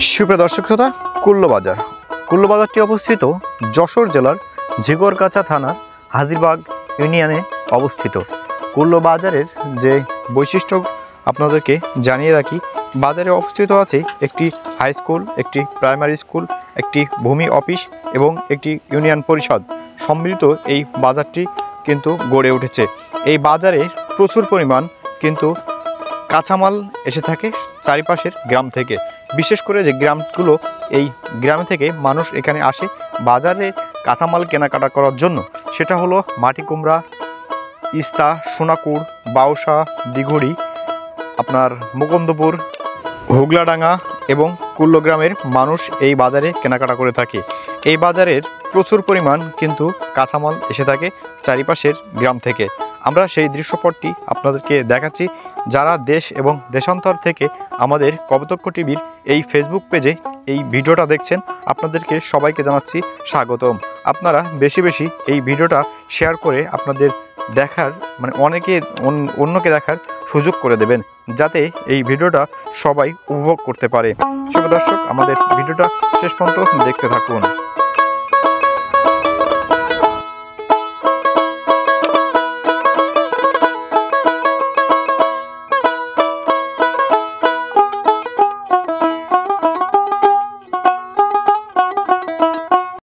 সুপ্রিয় দর্শক শ্রোতা, কুল্লো বাজারটি অবস্থিত যশোর জেলার ঝিকরগাছা থানার হাজিরবাগ ইউনিয়নে অবস্থিত। কুল্লো বাজারের যে বৈশিষ্ট্য আপনাদেরকে জানিয়ে রাখি, বাজারে অবস্থিত আছে একটি হাই স্কুল, একটি প্রাইমারি স্কুল, একটি ভূমি অফিস এবং একটি ইউনিয়ন পরিষদ সম্মিলিত এই বাজারটি কিন্তু গড়ে উঠেছে। এই বাজারে প্রচুর পরিমাণ কিন্তু কাঁচামাল এসে থাকে চারিপাশের গ্রাম থেকে। বিশেষ করে যে গ্রামগুলো, এই গ্রাম থেকে মানুষ এখানে আসে বাজারে কাঁচামাল কেনাকাটা করার জন্য। সেটা হলো মাটি কুমড়া, ইস্তা, সোনাকুড়, বাউসা, দিঘড়ি, আপনার মুকুন্দপুর, হুগলাডাঙ্গা এবং কুল্লো গ্রামের মানুষ এই বাজারে কেনাকাটা করে থাকে। এই বাজারের প্রচুর পরিমাণ কিন্তু কাঁচামাল এসে থাকে চারিপাশের গ্রাম থেকে। আমরা সেই দৃশ্যপটটি আপনাদেরকে দেখাচ্ছি। যারা দেশ এবং দেশান্তর থেকে আমাদের কপোতাক্ষ টিভির এই ফেসবুক পেজে এই ভিডিওটা দেখছেন, আপনাদেরকে সবাইকে জানাচ্ছি স্বাগতম। আপনারা বেশি বেশি এই ভিডিওটা শেয়ার করে আপনাদের দেখার অন্যকে দেখার সুযোগ করে দেবেন, যাতে এই ভিডিওটা সবাই উপভোগ করতে পারে। শুভ দর্শক, আমাদের ভিডিওটা শেষ পর্যন্ত দেখতে থাকুন।